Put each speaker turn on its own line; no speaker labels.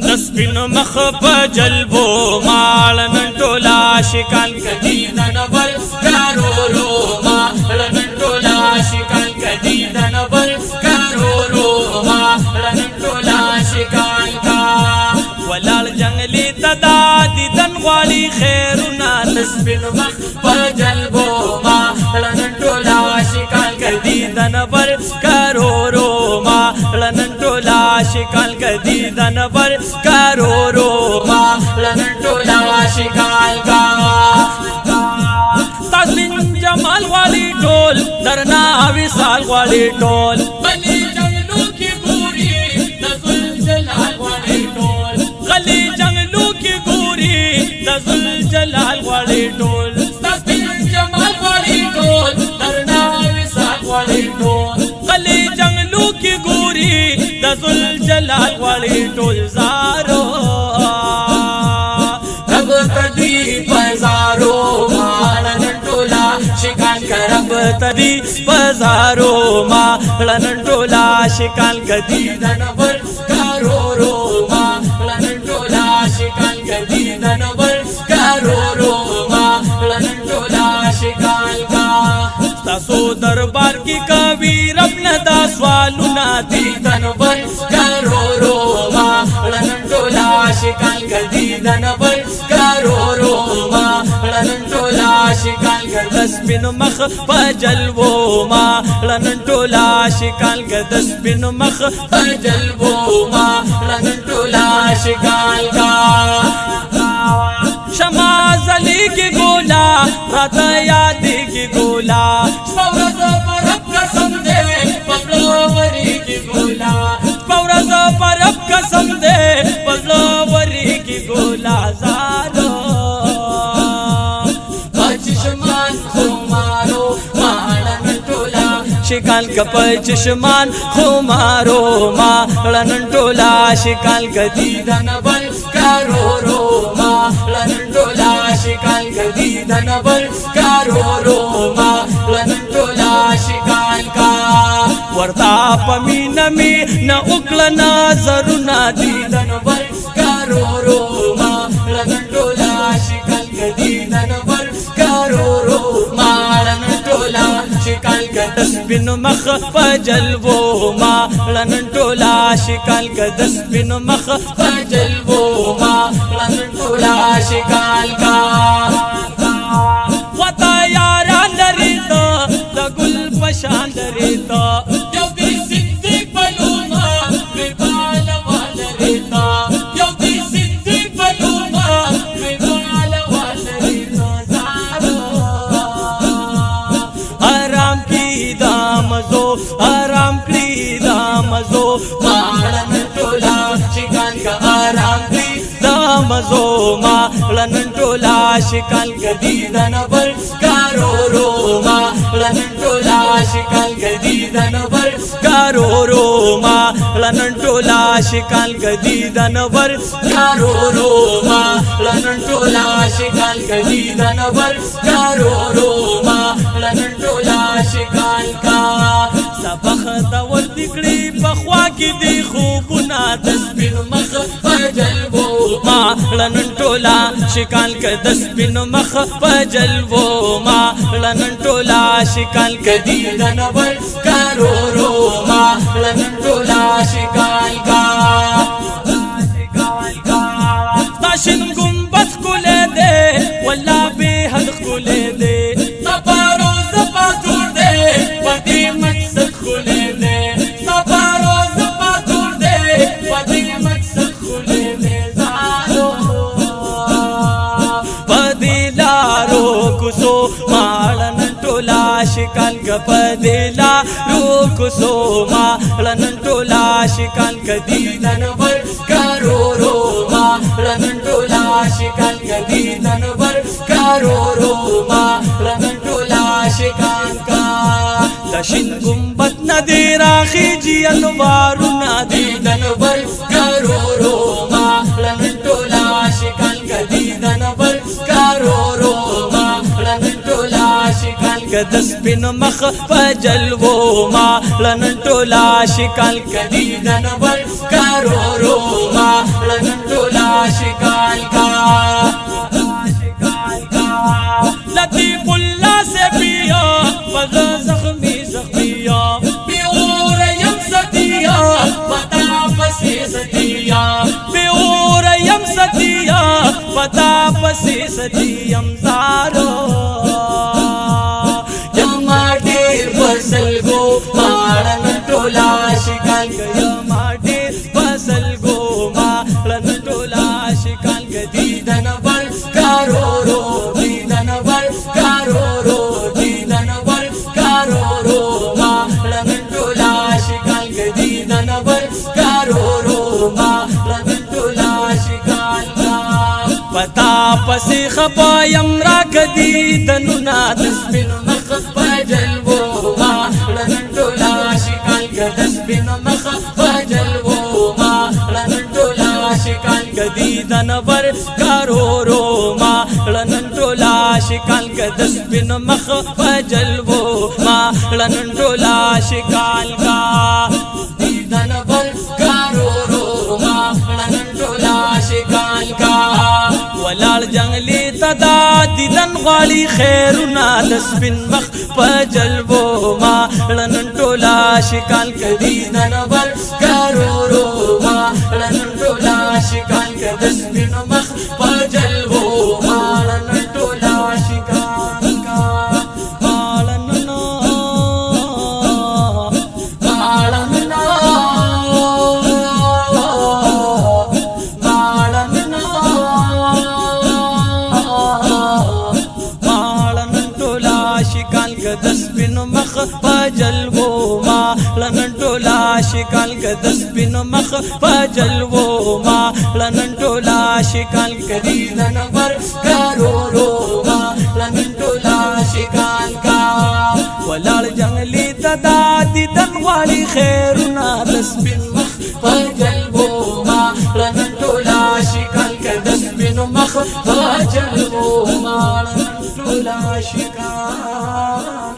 دسپینو مخ په جلبو مالن ټولا شکان کدی دنبر کارورو مالن ټولا شکان کدی دنبر کارورو مالن ټولا شکان کا ولال جنگلی تدا دیدن غواړي خیرونه دسپینو مخ په جلبو مالن ټولا شکان کدی دنبر کارورو مالن ټولا شکان کدی دنبر کارورو مالن ټولا شکان کا تاسین جمال والی ټول درنا وصال والی ټول بلی جنگلو کی ګوري د زلجلال والی ټول غلی جنگلو کی ګوري د زلجلال والی ټول تاسین جمال والی ټول درنا وصال والی ټول غلی جنگلو کی ګوري د زلجلال والی ټول زارو رب تدی بازارو مالن ټولا شکان کرب تدی بازارو مالن ټولا شکان کدی دنبر کارورو مالن ټولا شکان کدی دنبر کارورو مالن ټولا شکان کا تاسو دربار کی کوي رب ندا سوالونه دی دنبر کارورو مالن ټولا شکان کدی دنبر کارورو مالن ټولا شکان کدس بن مخ پجلوو مالن ټولا شکان کدس بن مخ پجلوو مالن ټولا شکان کا شما زلی کی گولا رات یادی کی گولا پورز پرب قسم دے پبلو وری کی گولا پورز پرب قسم دے پبلو وری کی گولا زارو پچشمان خمارو مالن ټولا شکان کا پچشمان خمارو مالن ټولا شکان کدی دنبر کارورو مالن ټولا شکان کدی دنبر کارورو مالن ټولا شکان کا ورتا پمین می نا اکلنا زرنا دی دنبر کارورو مالن ټولا شکان کدی دنبر کارورو مالن ټولا شکان کدس بن مخ پجلوو مالن ټولا شکان کدس بن مخ پجلوو مالن ټولا شکان کا وتا یاران لریتا د ګل پشان لریتا یو دی صدیق بلوما ویبال والریتا یو دی صدیق بلوما ویبال والریتا زارو آرام کی دامزو آرام کی دامزو مالن ټولا شکان کا آرام کی دامزو مالن ټولا شکان کدی دنبر کارورو مالن ټولا شکان کدی دنبر کارورو مالن ټولا شکان کدی دنبر کارورو مالن ټولا شکان کدی دنبر کارورو مالن ټولا شکان کا سبخ دور دکړي بخوا کی دی خوبنا دسبن مخ پجلوو مالن ټولا شکان کدس بن مخ پجلوو مالن ټولا شکان کدی دنبر کارورو مالن ټولا شکان کا تاشن گنبد کولے دے والله به حد کولے دے سپارو زپا جوړ دے پدی مقصد کولے دے سپارو زپا جوړ دے پدی مقصد کولے دے زارو پدی لارو کوسو مالن ټولا شکان کپدی لارو کوسو مالن ټولا شکان کدی دنبر کارورو مالن ټولا شکان کدی دنبر کارورو مالن ټولا شکان کا دشن گنبد ندی راخی جی انوارو ندی دنبر کارورو مالن ټولا شکان کدی دنبر کارورو مالن ټولا شکان کد سپین مخ پجلوو ما لنن ټولا شکال کدی دنور کارورو ما لنن ټولا شکال کا لطیف اللہ سے پیا فضا زخمی زخمیا بیور یم ستیا پتا پسی ستیا بیور یم ستیا پتا پسی ستیم زارو یما دیر بسل گو مارن ٹولا شکال یما دیر بسل گو مارن ٹولا شکال دیدن ور کارورو دیدن ور کارورو دیدن ور کارورو مارن ٹولا شکال دیدن ور کارورو مارن ٹولا شکال پتا پسی خپایم را کدی دنونا دسپن مخ پجلوو مارن ٹولا شکال دسپن مخ پجلوو مارن ٹولا شکال کدی دنور کارورو مارن ٹولا شکال دسپن مخ پجلوو مارن ٹولا شکال کا دنور کارورو مارن ٹولا شکال کا ولال جنگلی تدا دیدن غالی خیرنا دسپن مخ پجلوو مارن ٹولا شکال کدیدن ور کارورو مارن ٹولا شکال دسپن مخ پجلوو مارن ٹولا شکال کا مارن نو مارن نو مارن نو مارن ٹولا شکال دسپن مخ پجلوو مارن ٹولا شکال دسپن مخ پجلوو مارن ٹولا شکال دیدن ور کارورو مارن ٹولا شکال کا ولال جنگلی تدا دیدن غالی خیرنا دسپن مخ پجلوو مارن ٹولا شکال دسپن مخ پجلوو مارن ٹولا شکال